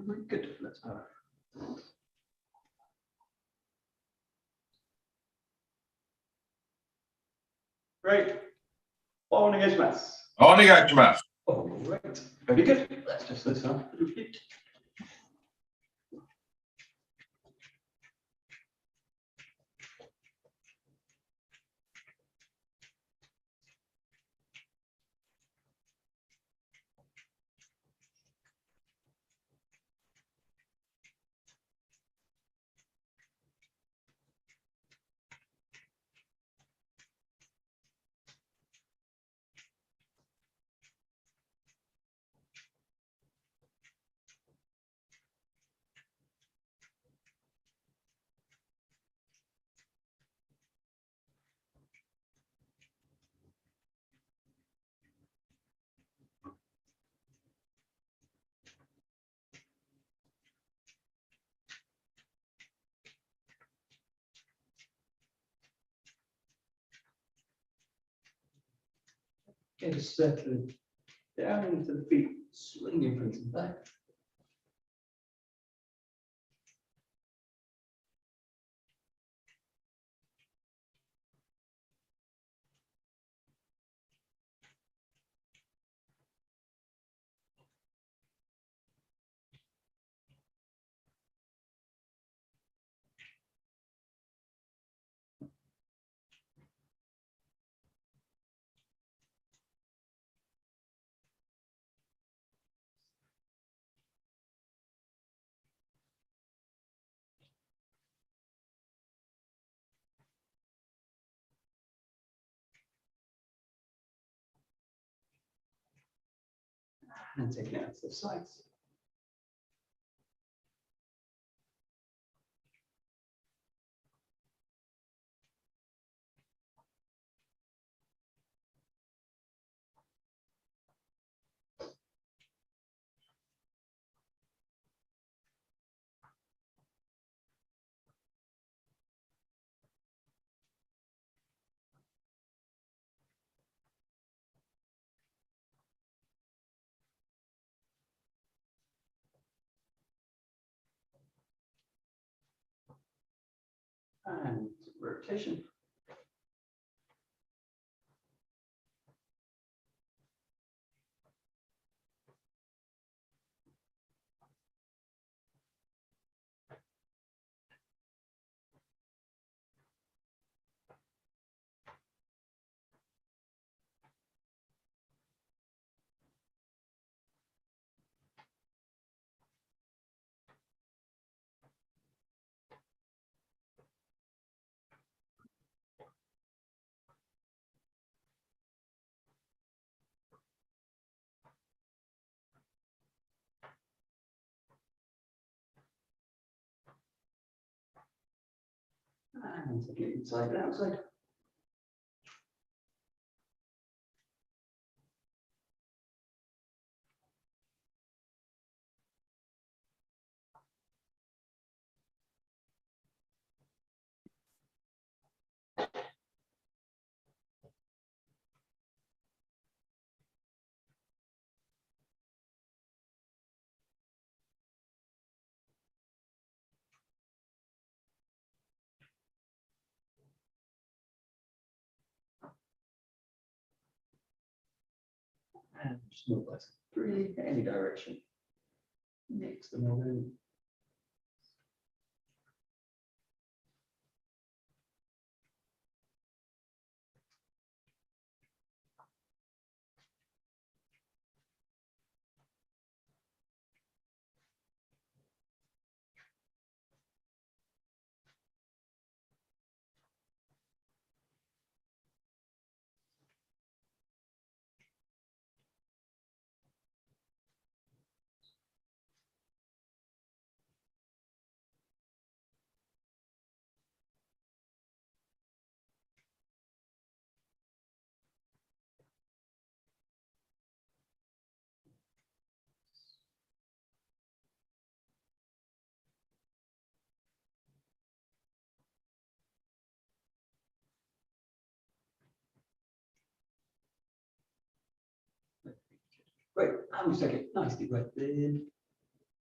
Good. Let's go. Great. 𝘭𝘪𝘦𝘢𝘵𝑚𝑎𝑠. 𝘭𝘪𝘦𝘢𝘵𝑚𝑎𝑠. Oh, great. Very good. Let's just listen up a little bit. Get a circle down into the feet, swing in front and back. And take it out to the sides. And rotation. And take it inside and outside. And just move that freely, any direction. Mix them all in. Great, and we take it nice deep breath in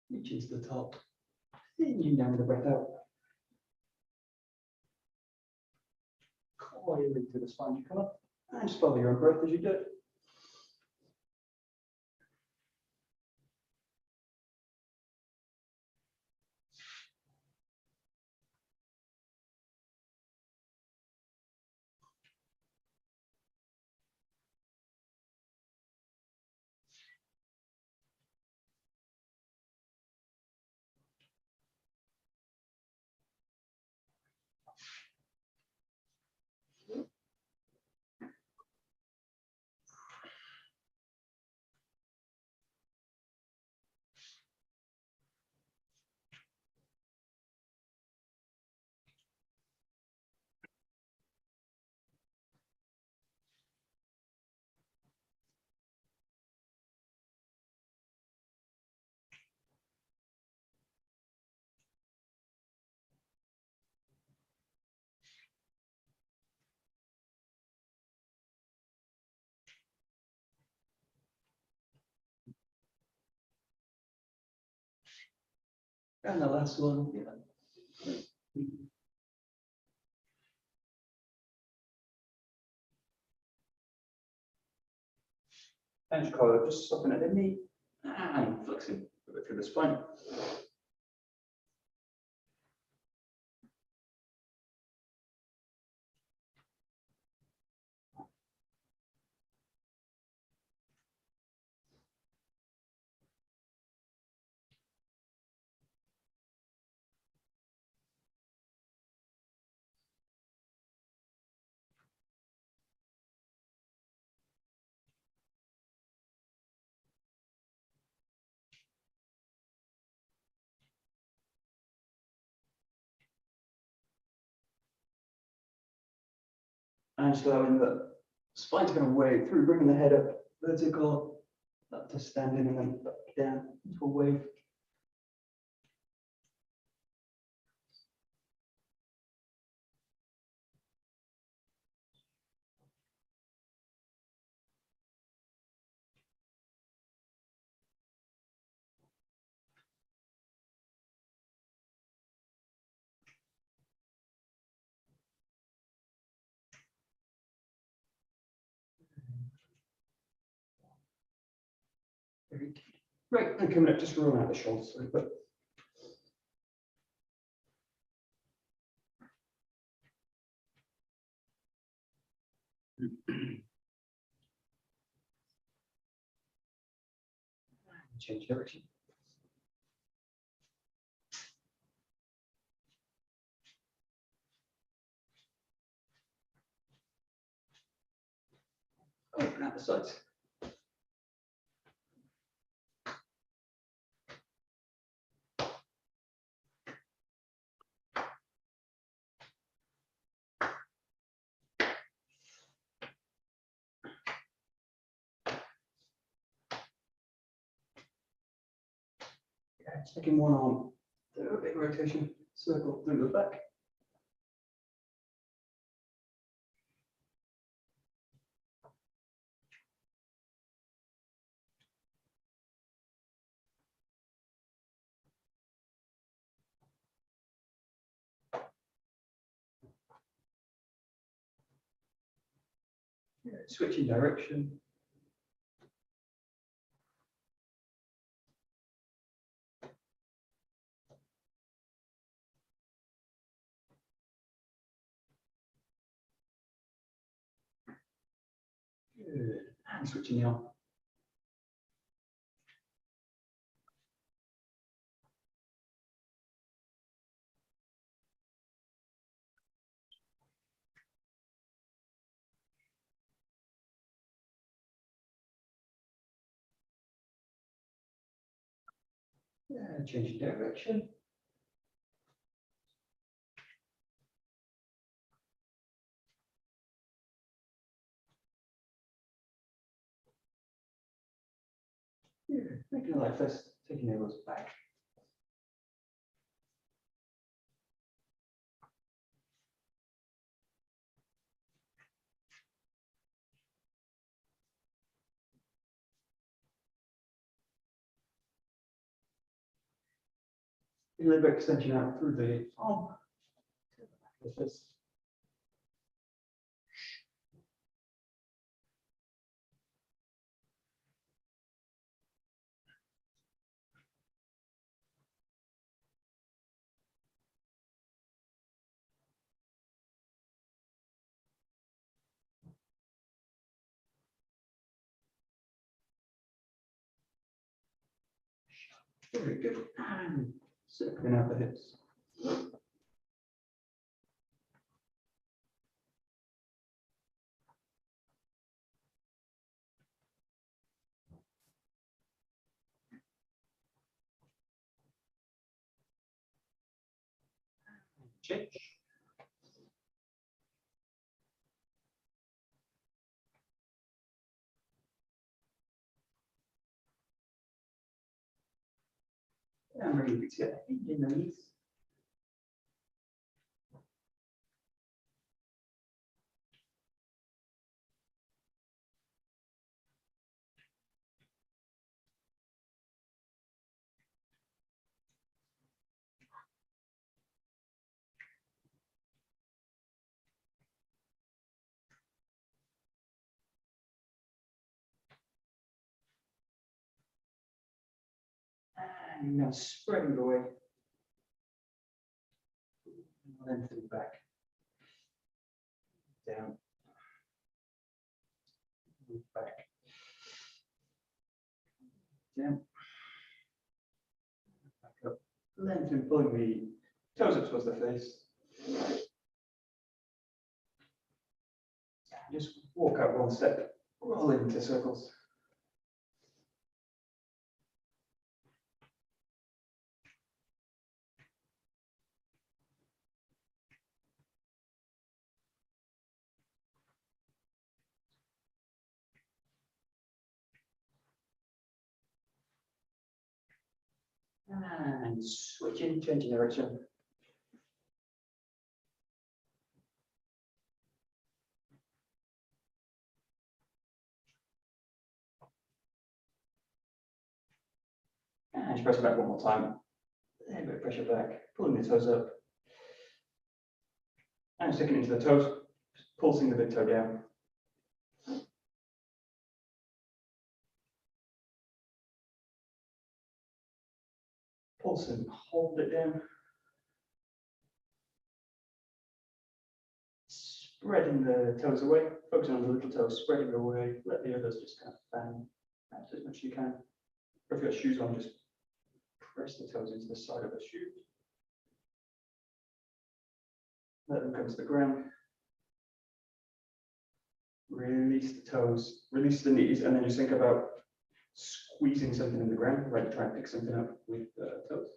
reaching to the top. Continuing down with the breath out. Coil into the spine, you come up, and just follow your own breath as you do it. And the last one, and collar, just soften at the knee and flexing through the spine. And just allowing the spine's going to wave through, bringing the head up vertical, up to standing, and then back down into a wave. Very good. Right, and coming up, just roll out the shoulders a little bit. Change direction. Open out the sides. Taking one arm, do a bit of rotation, circle through the back. Yeah, switching direction. Good. And switching the arm. Yeah, changing direction. Yeah, making it like this, taking the elbows back. A little bit extension out through the arm. Like this. Very good. And circling out the hips. Change. And really good to get the feet in the knees. And now spreading away. Lengthen back. Down. Move back. Down. Back up. Lengthen, pulling the toes up towards the face. Just walk out one step, roll into circles. And switching, changing direction. And press back one more time. A little bit of pressure back, pulling the toes up. And sticking into the toes, pulsing the big toe down. Pulse and hold it down. Spreading the toes away, focusing on the little toes, spreading away. Let the others just kind of fan out as much as you can. If you've got shoes on, just press the toes into the side of the shoe. Let them come to the ground. Release the toes, release the knees, and then just think about squeezing something in the ground, right? Try and pick something up with the toes.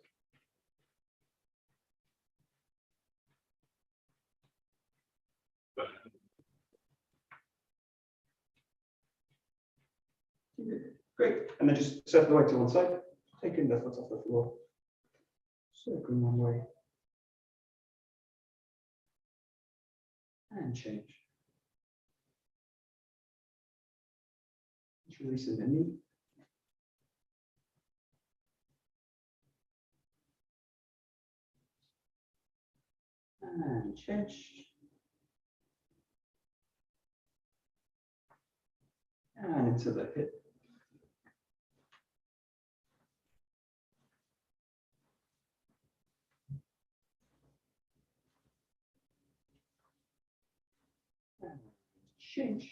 Great. And then just circle the weight to one side, taking the foot off the floor, circling one way, and change. Just releasing the knee. And change. And into the hip. And change.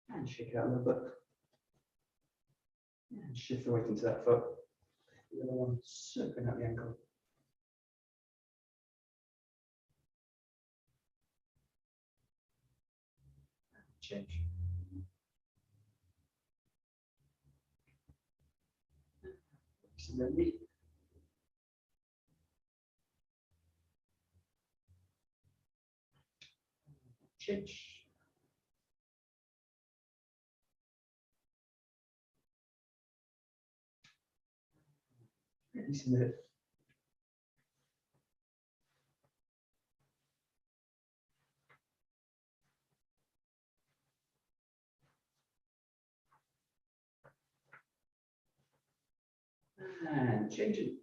And shake it out a little bit. And shift the weight into that foot. The other one, circling out the ankle. Change. And then knee. Change. Releasing it. And change it.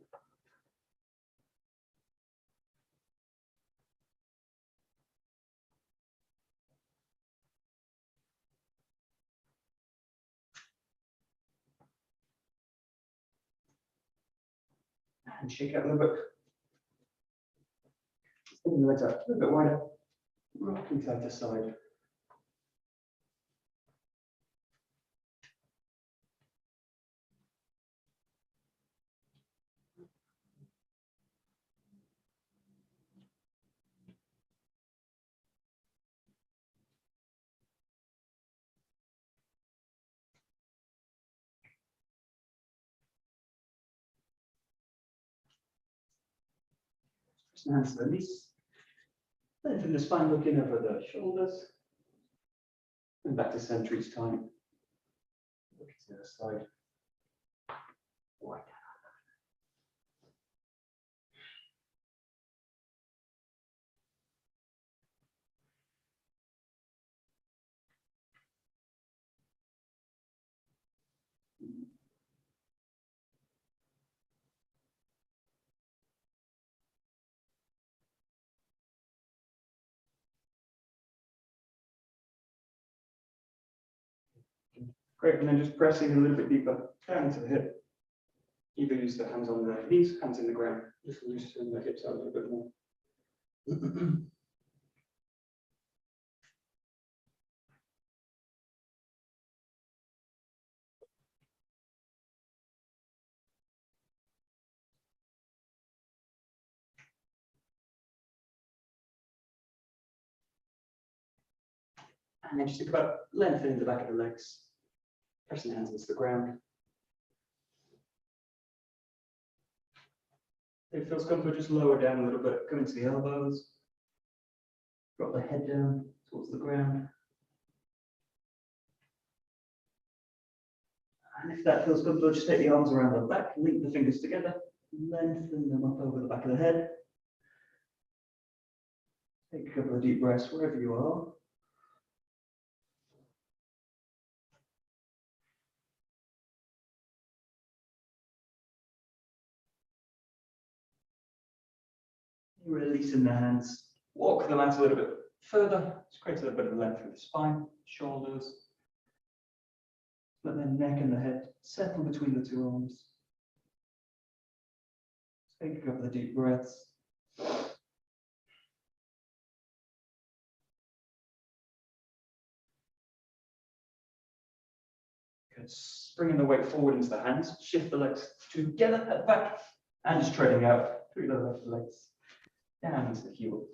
And shake out a little bit. Extend the legs out a little bit wider. Rocking side to side. Hands to the knees. Lengthen the spine, looking over the shoulders. And back to center each time. Look to the other side. Right. Great, and then just pressing a little bit deeper down into the hip. Either use the hands on the knees, hands in the ground, just loosen the hips out a little bit more. And then just think about lengthening the back of the legs, pressing the hands into the ground. If it feels comfortable, just lower down a little bit, come into the elbows, drop the head down towards the ground. And if that feels comfortable, just take the arms around the back, link the fingers together, lengthen them up over the back of the head. Take a couple of deep breaths wherever you are. Releasing the hands, walk the mat a little bit further, just create a little bit of length through the spine, shoulders. Let the neck and the head settle between the two arms. Take a couple of deep breaths. Good. Bringing the weight forward into the hands, shift the legs together at the back, and just treading out through the left legs. Down into the heel.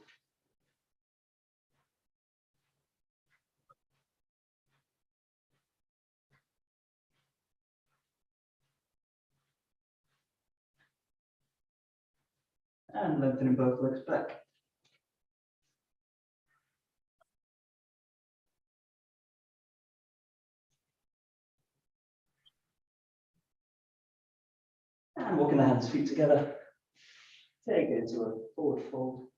And lengthening both legs back. And walking the hands, feet together. Take it into a forward fold.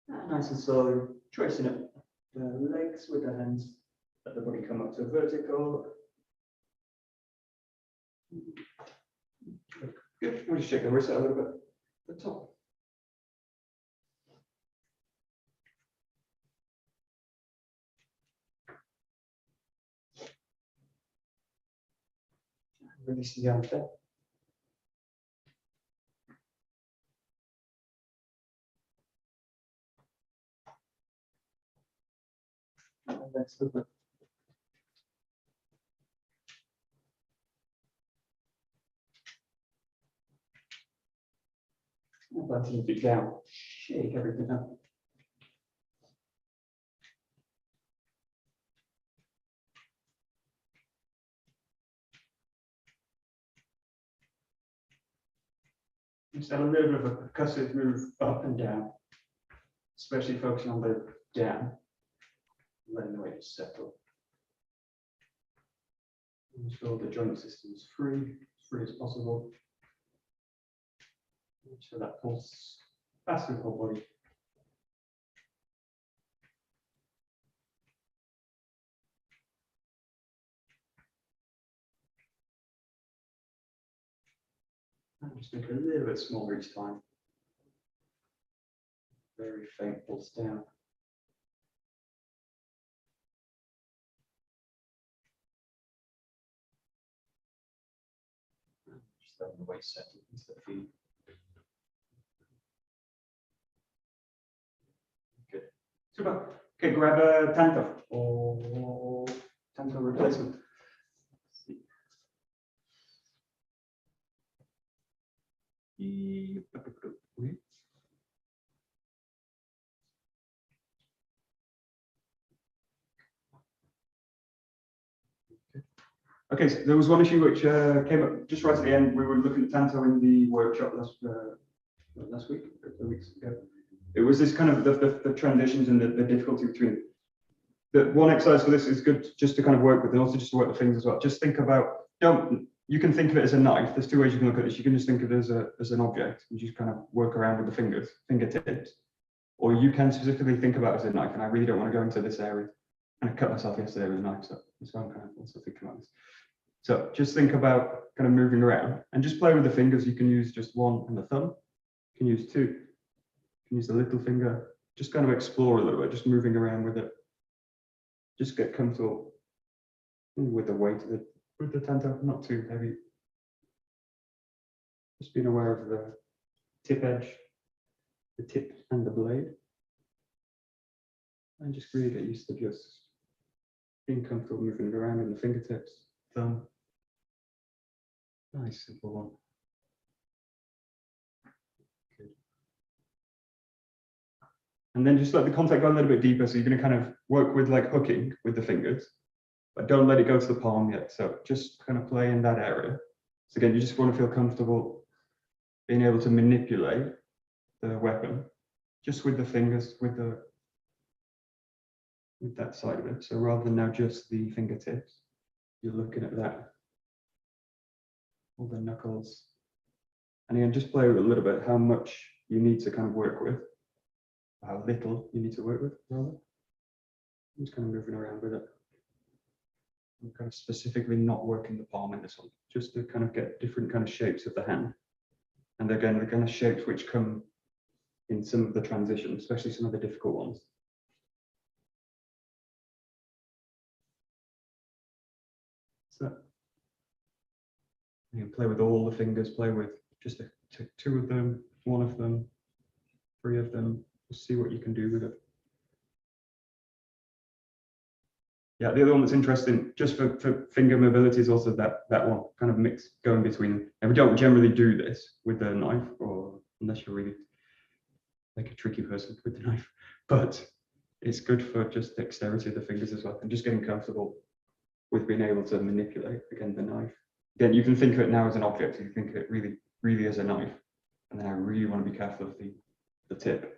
And nice and slowly, tracing up the legs with the hands. Let the body come up to vertical. Good. We'll just shake the wrist out a little bit at the top. Release the arms there. And that's good. Button the feet down. Shake everything up. Just have a little bit of a percussive move up and down, especially focusing on the down, letting the weight settle. Ensure the joint system is free as possible. So that pulse fast through the whole body. And just make it a little bit smaller each time. Very faint pulse down. Just letting the weight settle into the feet. Good. Super. Okay, grab a tanto or tanto replacement. Okay, so there was one issue which came up just right at the end. We were looking at tanto in the workshop last week, a couple of weeks ago. It was this kind of the transitions and the difficulty between. The one exercise for this is good just to kind of work with, and also just to work the fingers as well. Just think about, you can think of it as a knife. There's two ways you can look at this. You can just think of it as an object and just kind of work around with the fingers, fingertips. Or you can specifically think about it as a knife, and I really don't want to go into this area. And I cut myself yesterday with a knife, so that's why I'm kind of also thinking about this. So just think about kind of moving around and just play with the fingers. You can use just one and the thumb. You can use two. You can use the little finger. Just kind of explore a little bit, just moving around with it. Just get comfortable with the weight of the tanto, not too heavy. Just being aware of the tip edge, the tip and the blade. And just really get used to just being comfortable moving around in the fingertips, thumb. Nice, simple one. Good. And then just let the contact go a little bit deeper. So you're going to kind of work with like hooking with the fingers, but don't let it go to the palm yet. So just kind of play in that area. So again, you just want to feel comfortable being able to manipulate the weapon just with the fingers, with that side of it. So rather than now just the fingertips, you're looking at that. All the knuckles. And again, just play with it a little bit, how much you need to kind of work with, how little you need to work with, rather. I'm just kind of moving around with it. I'm kind of specifically not working the palm in this one, just to kind of get different kind of shapes of the hand. And again, the kind of shapes which come in some of the transitions, especially some of the difficult ones. So you can play with all the fingers, play with just two of them, one of them, three of them, just see what you can do with it. Yeah, the other one that's interesting, just for finger mobility, is also that one kind of mix going between them. And we don't generally do this with a knife, or unless you're really like a tricky person with the knife, but it's good for just dexterity of the fingers as well, and just getting comfortable with being able to manipulate, again, the knife. Again, you can think of it now as an object, you can think of it really as a knife. And then I really want to be careful of the tip.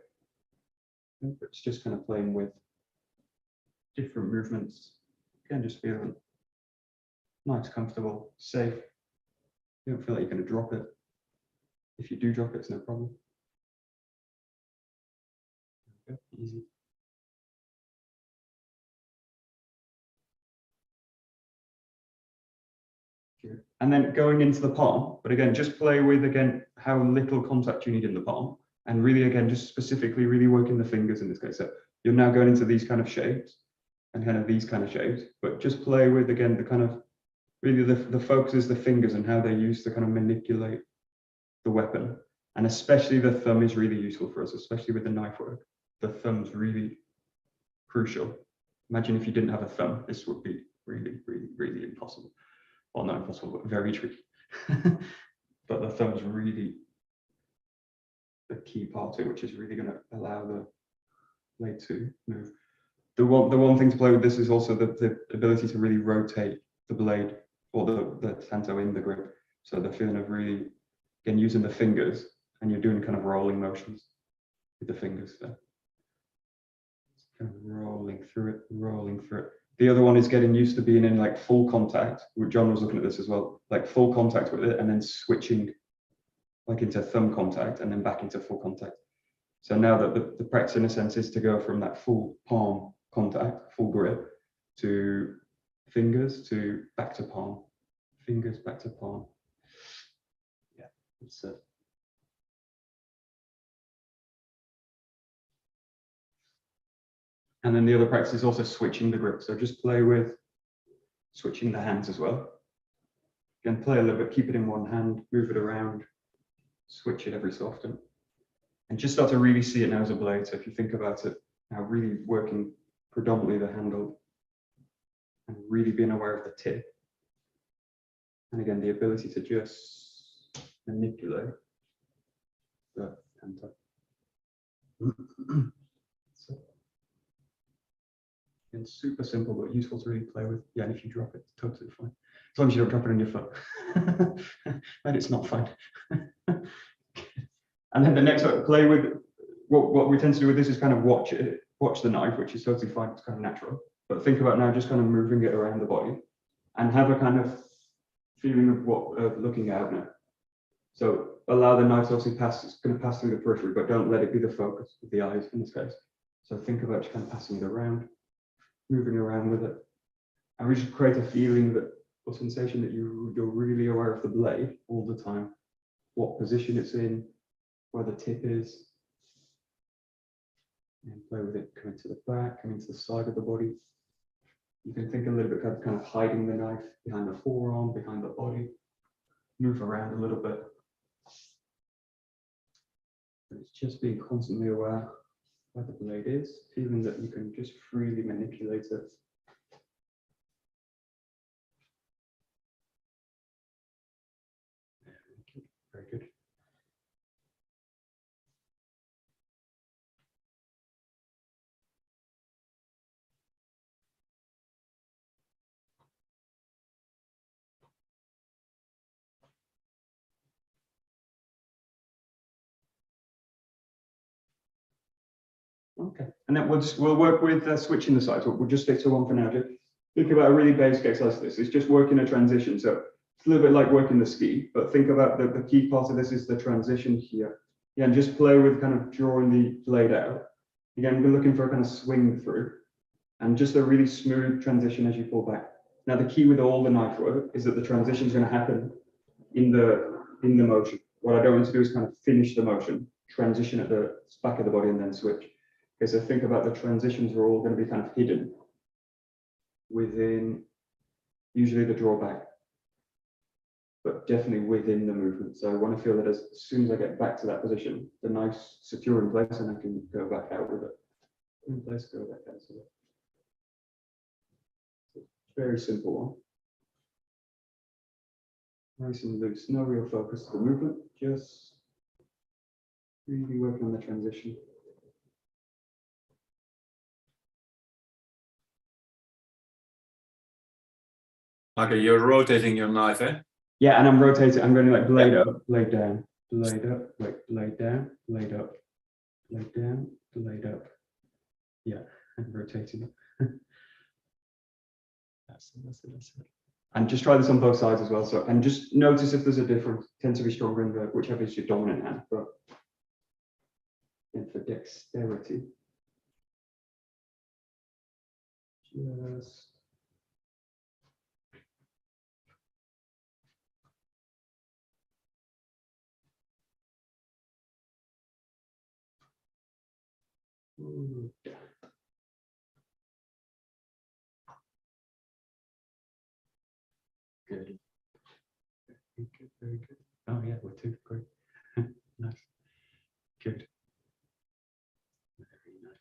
It's just kind of playing with different movements. Again, just feeling nice, comfortable, safe. You don't feel like you're going to drop it. If you do drop it, it's no problem. Okay, easy. And then going into the palm, but again, just play with, again, how little contact you need in the palm. And really, again, just specifically really working the fingers in this case. So you're now going into these kind of shapes and kind of these kind of shapes, but just play with, again, the kind of, really the focus is the fingers and how they're used to kind of manipulate the weapon. And especially the thumb is really useful for us, especially with the knife work. The thumb's really crucial. Imagine if you didn't have a thumb, this would be really impossible. Well, not impossible, but very tricky. But the thumb's really the key part to it, which is really going to allow the blade to move. The one thing to play with this is also the ability to really rotate the blade or the tanto in the grip. So the feeling of really, again, using the fingers, and you're doing kind of rolling motions with the fingers. So kind of rolling through it. The other one is getting used to being in like full contact. John was looking at this as well, like full contact with it, and then switching like into thumb contact and then back into full contact. So now that the practice in a sense is to go from that full palm contact, full grip, to fingers to back to palm, fingers back to palm. Yeah, that's it. And then the other practice is also switching the grip. So just play with switching the hands as well. Again, play a little bit, keep it in one hand, move it around, switch it every so often. And just start to really see it now as a blade. So if you think about it, now really working predominantly the handle and really being aware of the tip. And again, the ability to just manipulate the hand type. So, again, super simple, but useful to really play with. Yeah, and if you drop it, it's totally fine. As long as you don't drop it on your foot. Then it's not fine. And then the next one, play with, what we tend to do with this is kind of watch the knife, which is totally fine, it's kind of natural. But think about now just kind of moving it around the body and have a kind of feeling of what looking out now. So allow the knife to obviously pass, it's going to pass through the periphery, but don't let it be the focus of the eyes in this case. So think about just kind of passing it around, moving around with it. And we just create a feeling that, or sensation that you're really aware of the blade all the time, what position it's in, where the tip is. And play with it, coming to the back, coming to the side of the body. You can think a little bit kind of hiding the knife behind the forearm, behind the body. Move around a little bit. But it's just being constantly aware where the blade is, feeling that you can just freely manipulate it. Very good. Okay, and then we'll work with switching the sides. We'll just stick to one for now. Just think about a really basic exercise like this. It's just working a transition. So it's a little bit like working the ski, but think about the key part of this is the transition here. Yeah, and just play with kind of drawing the blade out. Again, we're looking for a kind of swing through and just a really smooth transition as you pull back. Now, the key with all the knife work is that the transition is going to happen in the motion. What I don't want to do is kind of finish the motion, transition at the back of the body and then switch. Okay, so think about the transitions are all going to be kind of hidden within usually the drawback, but definitely within the movement. So I want to feel that as soon as I get back to that position, the knife's secure in place and I can go back out with it. In place, go back out. So very simple one. Nice and loose, no real focus to the movement, just really working on the transition. Okay, you're rotating your knife, eh? Yeah, and I'm rotating. I'm going to like blade up, blade down, blade up, like blade down, blade up, blade down, blade up. Yeah, and rotating. That's it. And just try this on both sides as well. So, and just notice if there's a difference. Tend to be stronger in the whichever is your dominant hand, but and for dexterity, just. Yeah. Good. Very good. Oh yeah, we're two. Great. Nice. Good. Very nice.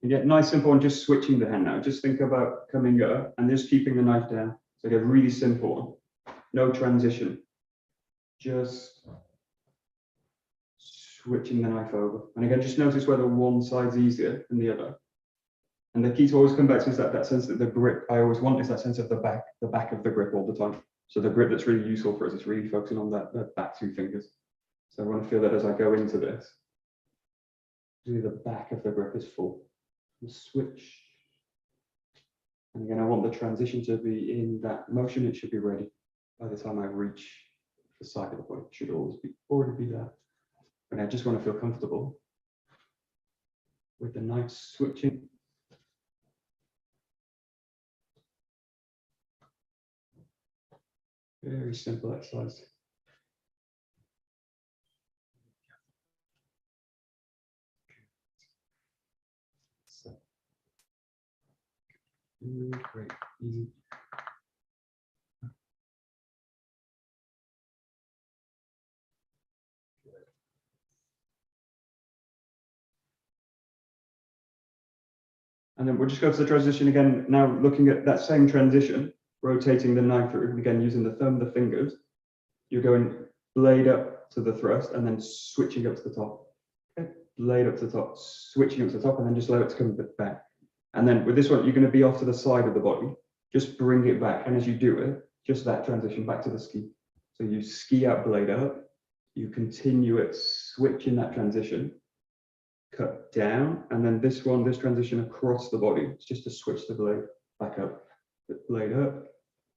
You get nice, simple, and just switching the hand now. Just think about coming up and just keeping the knife down. So get really simple one. No transition. Just switching the knife over. And again, just notice whether one side's easier than the other. And the key to always come back to is that sense that the grip I always want is that sense of the back of the grip all the time. So the grip that's really useful for us is really focusing on the back two fingers. So I want to feel that as I go into this, really the back of the grip is full. The switch. And again, I want the transition to be in that motion. It should be ready by the time I reach the side of the body. It should already be there. And I just want to feel comfortable with the nice switching. Very simple exercise. So, great, easy. And then we'll just go to the transition again. Now looking at that same transition, rotating the knife through, again using the thumb, the fingers. You're going blade up to the thrust and then switching up to the top. Okay. Blade up to the top, switching up to the top, and then just allow it to come a bit back. And then with this one, you're going to be off to the side of the body. Just bring it back. And as you do it, just that transition back to the ski. So you ski out, blade up. You continue it, switch in that transition. Cut down, and then this one, this transition across the body, it's just to switch the blade back up, blade up,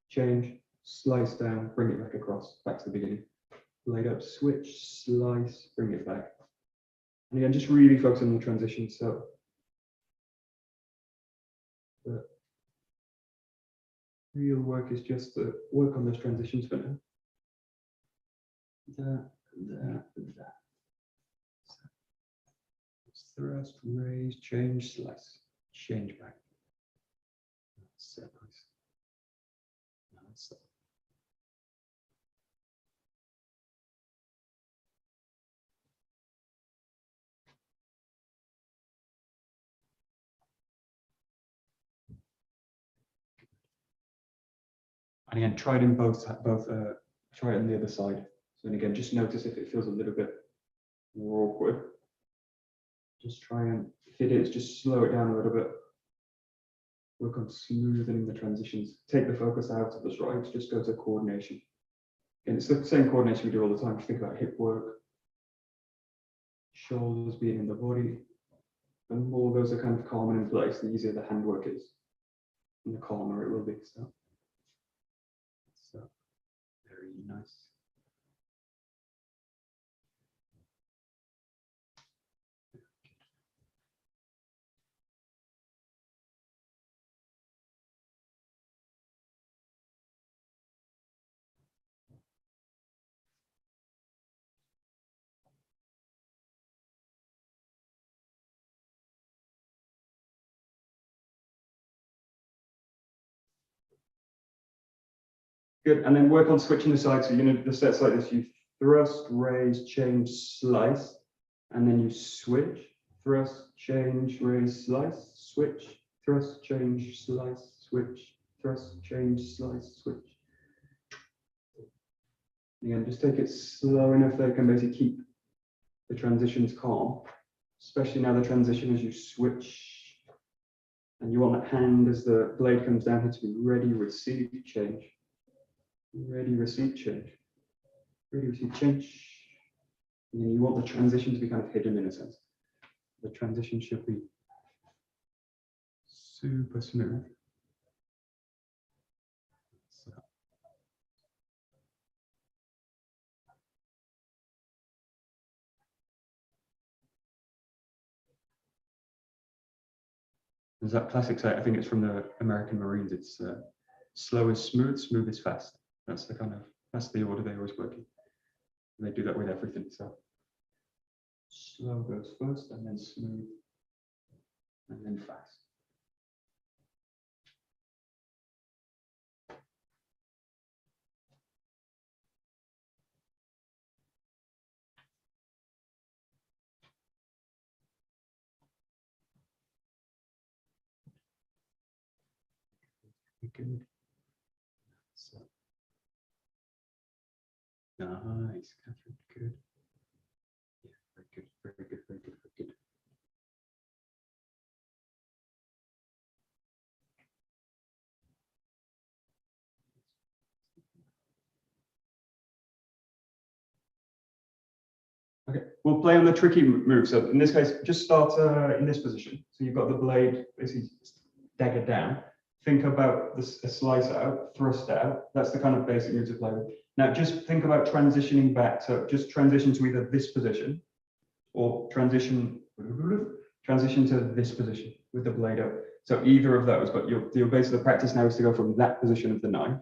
change, slice down, bring it back across, back to the beginning, blade up, switch, slice, bring it back. And again, just really focus on the transition. So the real work is just to work on those transitions for now. That. Thrust, raise, change, slice, change back. So nice. Nice. And again, try it in both. Try it on the other side. So and again, just notice if it feels a little bit more awkward. Just try and, if it is, just slow it down a little bit. Work on smoothing the transitions. Take the focus out of the strides, just go to coordination. And it's the same coordination we do all the time. Just think about hip work, shoulders being in the body. The more those are kind of calm and in place, the easier the handwork is. And the calmer it will be. So very nice. Good, and then work on switching the sides. So the sets like this, you thrust, raise, change, slice, and then you switch, thrust, change, raise, slice, switch, thrust, change, slice, switch, thrust, change, slice, switch. Again, just take it slow enough that it can basically keep the transitions calm, especially now the transition as you switch. And you want that hand as the blade comes down here to be ready, receive, change. Ready, receive, change. Ready, receive, change. And then you want the transition to be kind of hidden in a sense. The transition should be super smooth. So. There's that classic saying, I think it's from the American Marines, it's slow is smooth, smooth is fast. That's the order they always work in. And they do that with everything. So slow goes first, and then smooth, and then fast. Good. So, nice, Catherine. Good. Yeah, very good, very good, very good, very good. Okay, we'll play on the tricky move. So in this case, just start in this position. So you've got the blade basically dagger down. Think about this, a slice out, thrust out. That's the kind of basic move to play with. Now just think about transitioning back. So just transition to either this position or transition to this position with the blade up. So either of those, but your base of the practice now is to go from that position of the knife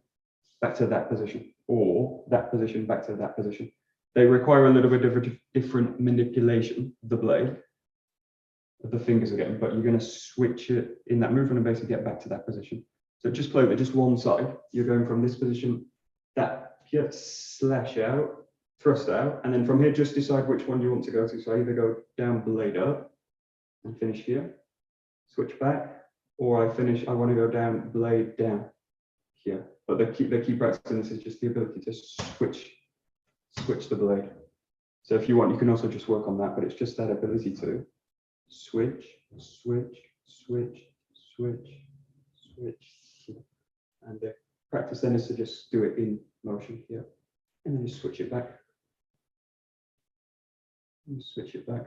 back to that position, or that position back to that position. They require a little bit of a different manipulation of the blade, of the fingers again, but you're going to switch it in that movement and basically get back to that position. So just play with just one side. You're going from this position, that here, slash out, thrust out, and then from here, just decide which one you want to go to. So either go down, blade up, and finish here, switch back, or I want to go down, blade down here. But the key practice in this is just the ability to switch the blade. So if you want, you can also just work on that, but it's just that ability to switch, switch, switch, switch, switch. And the practice then is to just do it in motion here, and then just switch it back. And switch it back.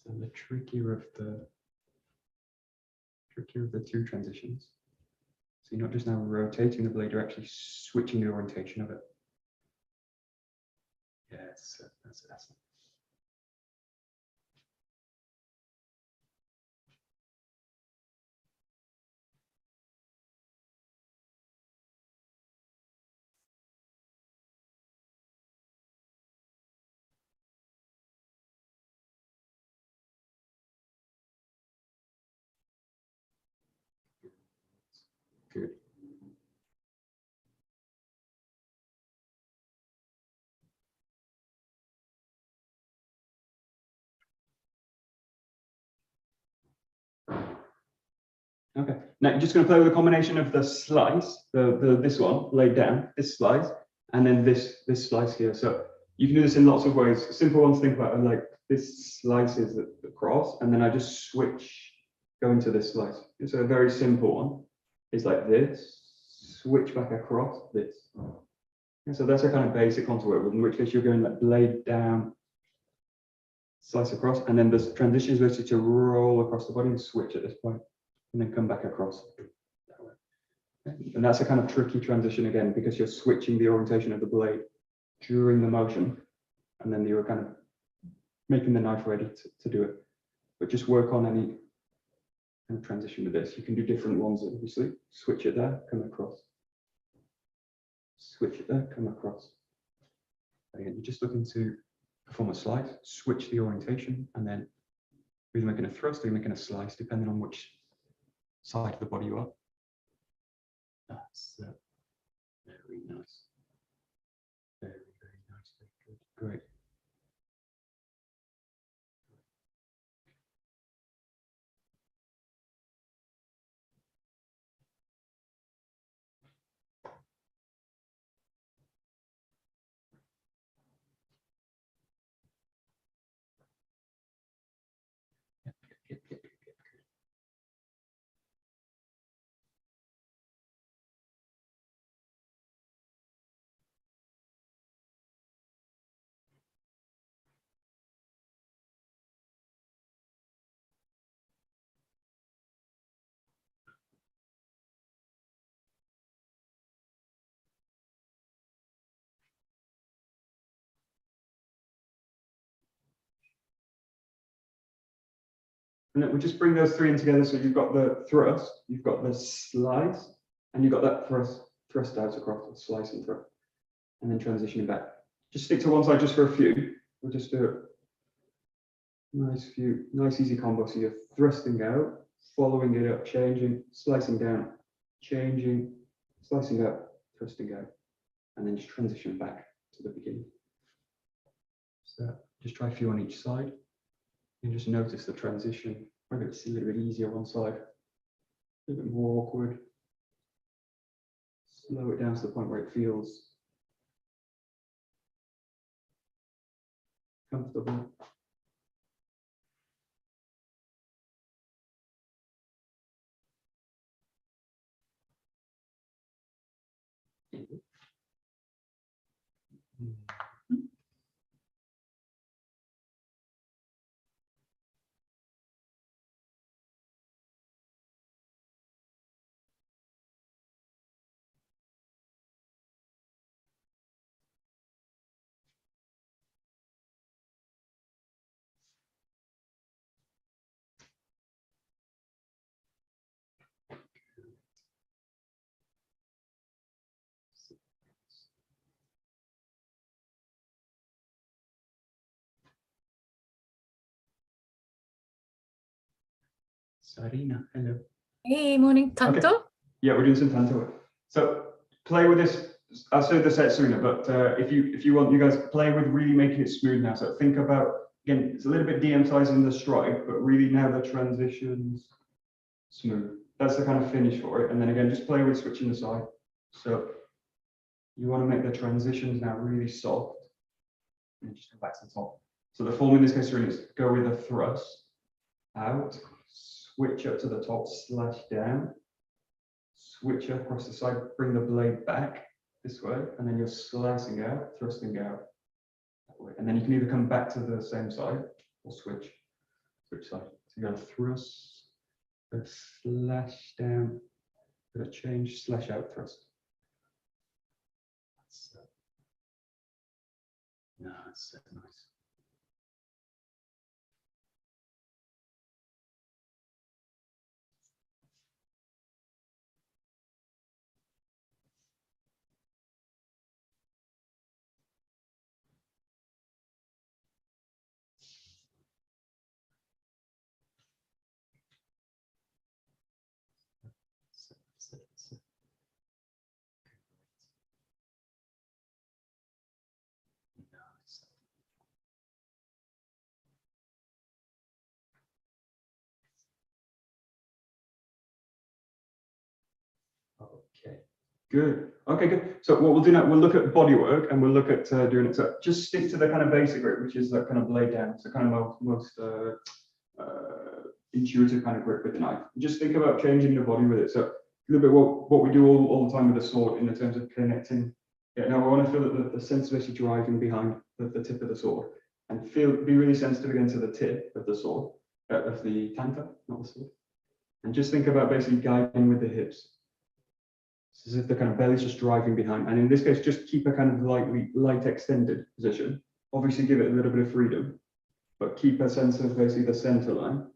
So the trickier of the two transitions. So you're not just now rotating the blade, you're actually switching the orientation of it. Yes, that's it. Good. Okay, now you're just going to play with a combination of the slice, this one laid down, this slice, and then this slice here. So you can do this in lots of ways. Simple ones, think about it like this slice is the cross, and then I just switch, go into this slice. It's a very simple one. It's like this, switch back across this. And so that's a kind of basic one to work with, in which case you're going like blade down, slice across, and then the transition is basically to roll across the body and switch at this point, and then come back across that way. And that's a kind of tricky transition again, because you're switching the orientation of the blade during the motion, and then you're kind of making the knife ready to do it. But just work on any kind of transition to this. You can do different ones, obviously. Switch it there, come across. Switch it there, come across. Again, you're just looking to perform a slice, switch the orientation, and then either making a thrust or you're making a slice, depending on which side of the body you are. That's very nice. Very, very nice. Very good. Great. Yep. And then we just bring those three in together. So you've got the thrust, you've got the slice, and you've got that thrust out across the slice and thrust, and then transitioning back. Just stick to one side just for a few. We'll just do it. Nice easy combo. So you're thrusting out, following it up, changing, slicing down, changing, slicing up, thrusting out, and then just transition back to the beginning. So just try a few on each side. And just notice the transition. Maybe it's a little bit easier one side, a little bit more awkward. Slow it down to the point where it feels comfortable. Sarina, hello. Hey, morning, Tanto. Okay. Yeah, we're doing some tanto work. So play with this. I'll show the set sooner, but if you want, you guys play with really making it smooth now. So think about, again, it's a little bit de-emphasizing the strike, but really now the transitions smooth. That's the kind of finish for it. And then again, just play with switching the side. So you want to make the transitions now really soft. And just come back to the top. So the form in this case really is go with a thrust, out, switch up to the top, slash down, switch up across the side, bring the blade back this way, and then you're slicing out, thrusting out that way. And then you can either come back to the same side or switch side. So you're going to thrust, a slash down, a change, slash out, thrust. No, it's so nice. Okay, good. Okay, good. So what we'll do now, we'll look at body work and we'll look at doing it. So just stick to the kind of basic grip, which is that kind of blade down. So kind of most intuitive kind of grip with the knife. Just think about changing the body with it. So a little bit what we do all the time with the sword in the terms of connecting. Yeah, now I want to feel that the sense of actually driving behind the tip of the sword and be really sensitive again to the tip of the sword, of the tanta, not the sword. And just think about basically guiding with the hips. It's as if the kind of belly's just driving behind. And in this case, just keep a kind of light extended position. Obviously give it a little bit of freedom, but keep a sense of basically the center line.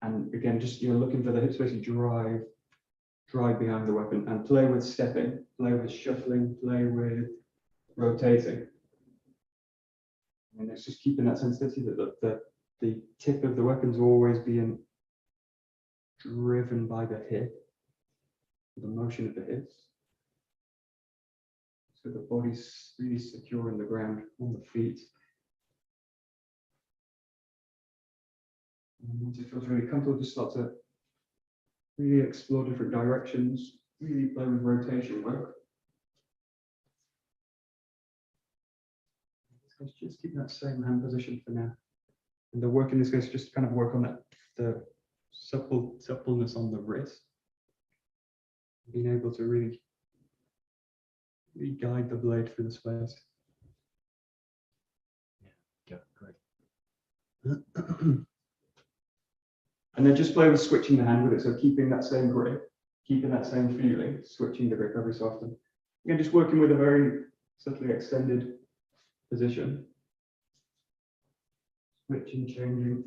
And again, just looking for the hips basically drive behind the weapon and play with stepping, play with shuffling, play with rotating. And it's just keeping that sensitivity that the tip of the weapon's always being driven by the hip, the motion of the hips. So the body's really secure in the ground, on the feet. And once it feels really comfortable, just start to really explore different directions, really play with rotation work. Just keep that same hand position for now. And the work in this case, just kind of work on that, the suppleness on the wrist. Being able to really guide the blade through the space. Yeah, great. And then just play with switching the hand with it. So keeping that same grip, keeping that same feeling, switching the grip every so often. Again, just working with a very subtly extended position. Switching, changing,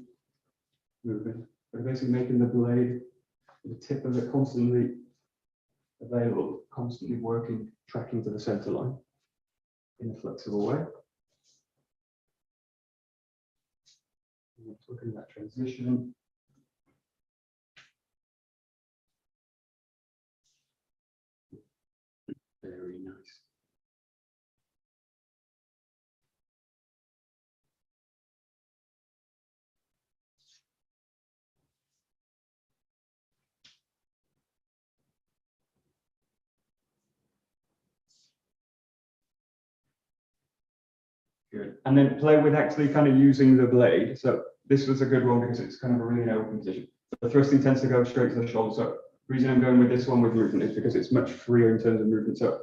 moving. But basically making the blade, the tip of it constantly available, constantly working, tracking to the center line in a flexible way. Looking at that transition. Very nice. Good. And then play with actually kind of using the blade. So this was a good one because it's kind of a really open position. The thrusting tends to go straight to the shoulder. So the reason I'm going with this one with movement is because it's much freer in terms of movement. So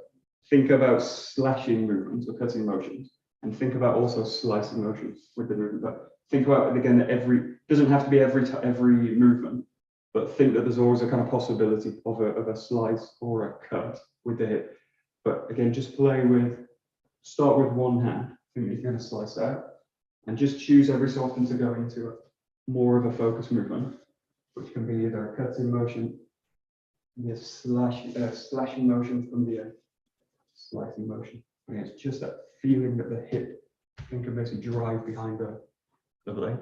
think about slashing movements or cutting motions, and think about also slicing motions with the movement. But think about it again that doesn't have to be every movement, but think that there's always a kind of possibility of a slice or a cut with the hip. But again, just start with one hand. Think that you're going to slice out, and just choose every so often to go into more of a focus movement, which can be either a cutting motion, a slashing motion from the slicing motion. And it's just that feeling that the hip can basically drive behind the blade.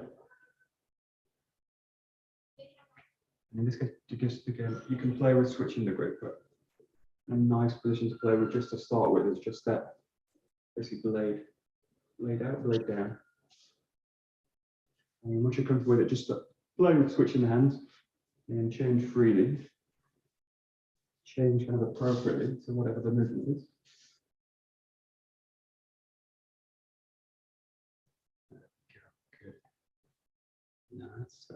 And in this case, again, you can play with switching the grip, but a nice position to play with just to start with is just that basically blade out, blade down. And once you're comfortable with it, just play with switching the hands and change freely. Change kind of appropriately to whatever the movement is. Good. Nice.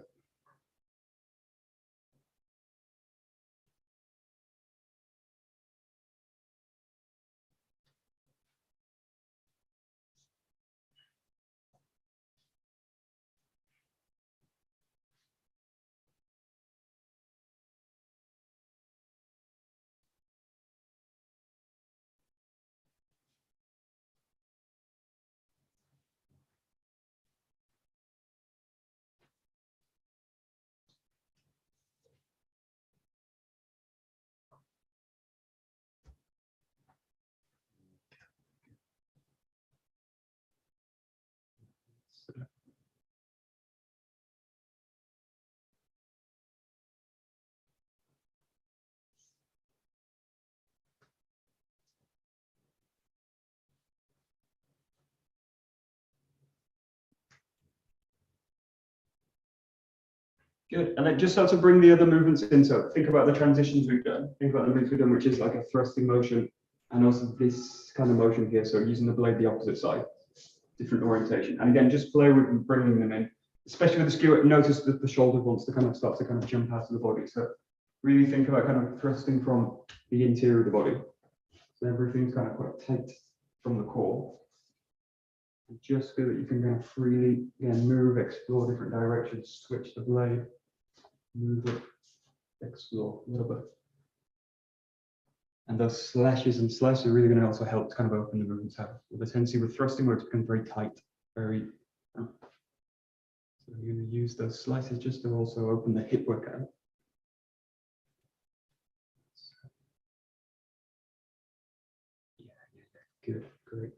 Good, and then just start to bring the other movements in. So think about the transitions we've done. Think about the moves we've done, which is like a thrusting motion, and also this kind of motion here. So using the blade the opposite side, different orientation. And again, just play with bringing them in, especially with the skewer. Notice that the shoulder wants to kind of start to kind of jump out of the body. So really think about kind of thrusting from the interior of the body. So everything's kind of quite tight from the core. And just feel that you can kind of freely, again, move, explore different directions, switch the blade. Move it, explore a little bit. And those slashes and slices are really going to also help to kind of open the movements out. With the tendency with thrusting where it's become very tight, very. So you're going to use those slices just to also open the hip workout. Yeah, good, great.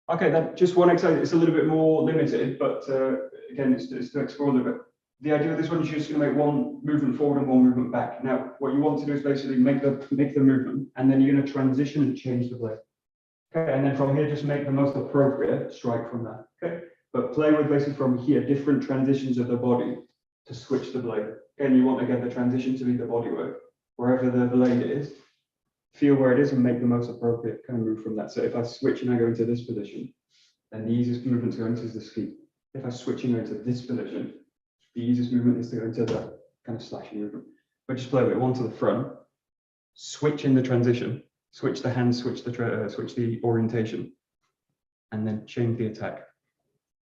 Okay, then just one exercise. It's a little bit more limited, but again, it's to explore a little bit. The idea of this one is you're just going to make one movement forward and one movement back. Now, what you want to do is basically make the movement, and then you're going to transition and change the blade. Okay, and then from here, just make the most appropriate strike from that. Okay, but play with basically from here different transitions of the body to switch the blade. Again, you want again the transition to be the body work wherever the blade is. Feel where it is and make the most appropriate kind of move from that. So if I switch and I go into this position, then the easiest movement to go into is the ski. If I switch and go into this position, the easiest movement is to go into the kind of slashing movement. But just play with it, one to the front, switch in the transition, switch the hands, switch the orientation, and then change the attack.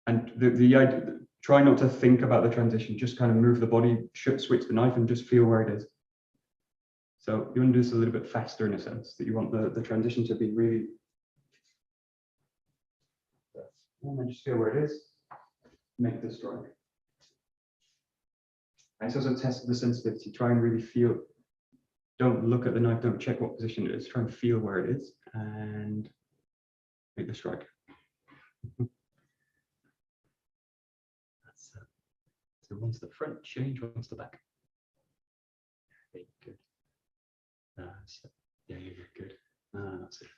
And the idea, try not to think about the transition, just kind of move the body, switch the knife, and just feel where it is. So you want to do this a little bit faster in a sense, that you want the transition to be really. And then just feel where it is, make the strike. And it's also test the sensitivity, try and really feel, don't look at the knife, don't check what position it is, try and feel where it is and make the strike. That's so one's the front, change, one's the back. Okay, good. So, yeah, you're good. That's it.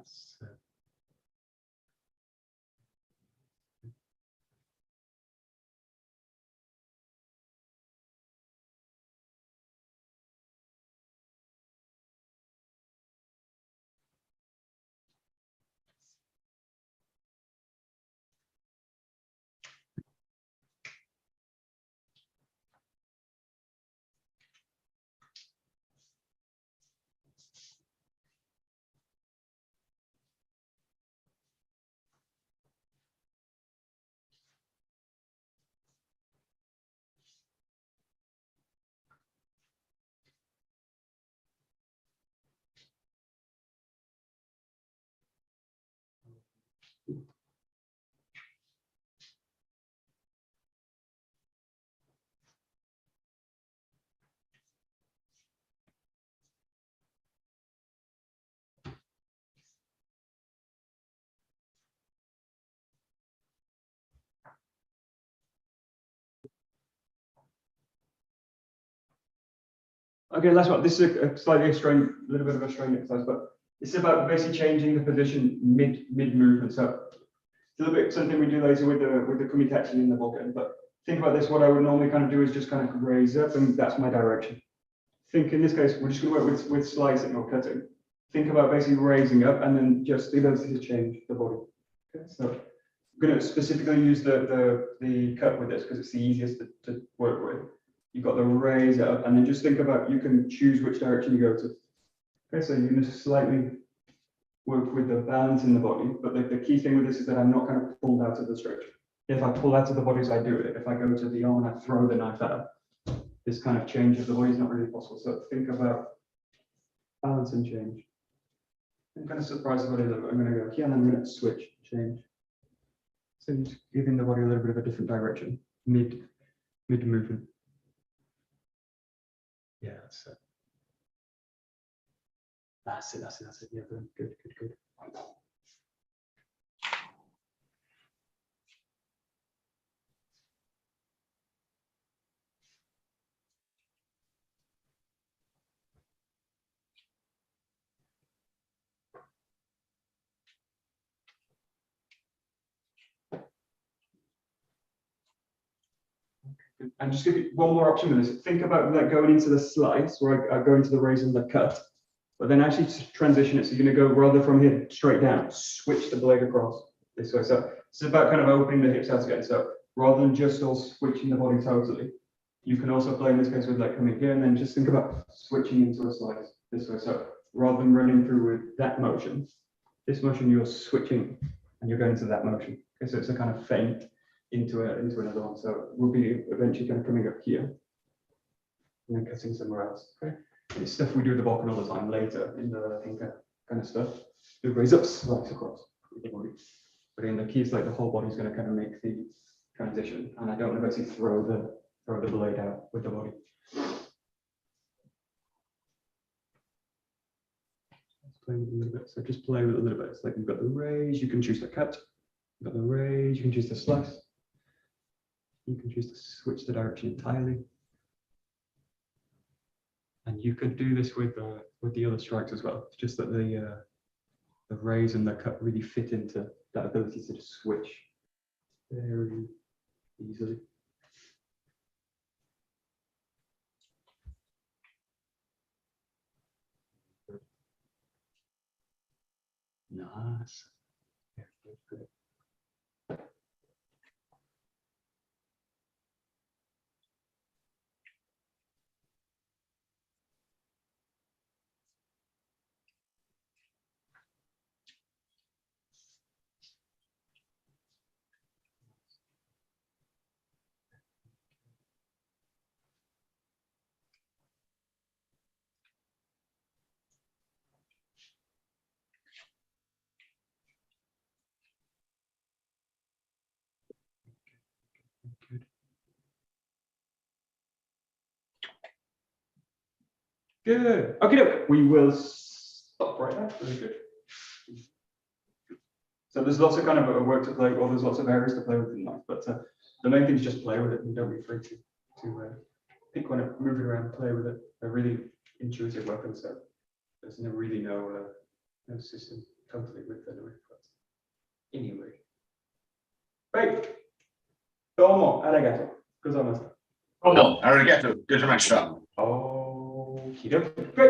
That's okay, last one. This is a slightly strange, little bit of a strange exercise, but it's about basically changing the position mid movement. So it's a little bit something we do later with the 𝘭𝘪𝘢𝘵 in the book. But think about this. What I would normally kind of do is just kind of raise up, and that's my direction. Think in this case, we're just going to work with slicing or cutting. Think about basically raising up, and then just the ability to change the body. Okay, so I'm going to specifically use the cut with this because it's the easiest to work with. You've got the raise up, and then just think about, you can choose which direction you go to. Okay, so you're going to slightly work with the balance in the body, but the key thing with this is that I'm not kind of pulled out of the stretch. If I pull out of the body as I do it, if I go to the arm and I throw the knife out, this kind of change of the body is not really possible. So think about balance and change. I'm kind of surprised about it. I'm going to go here and I'm going to switch, change. So you're just giving the body a little bit of a different direction, mid movement. Yeah, that's it. That's it. Yeah, good. And just give you one more option with this. Think about like going into the slice, where I go into the raise and the cut, but then actually transition it. So you're going to go rather from here straight down, switch the blade across this way. So it's about kind of opening the hips out again. So rather than just all switching the body totally, you can also play in this case with like coming here and then just think about switching into a slice this way. So rather than running through with that motion, this motion you're switching and you're going into that motion. Okay, so it's a kind of feint into another one. So we'll be eventually kind of coming up here and then cutting somewhere else. Okay, it's stuff we do at the Bokken all the time later in the kind of stuff. Do raise up, slice across the body. But in the key is like the whole body's going to kind of make the transition, and I don't want to basically throw the blade out with the body. Let's play with a little bit. So just play with a little bit. It's like you've got the raise, you can choose the cut. You've got the raise, you can choose the slice. You can choose to switch the direction entirely. And you could do this with the other strikes as well. It's just that the raise and the cut really fit into that ability to just switch very easily. Nice. Yeah, good. Good. Okay, we will stop right there. Very good. So there's lots of kind of work to play, or there's lots of areas to play with the knife, but the main thing is just play with it and don't be afraid to pick one up, move it around, play with it. They're really intuitive weapons, so there's really no nervous system totally with the nerve. Anyway. Right. どうもありがとうございました。どうもありがとうございました。Okie dokie. Great.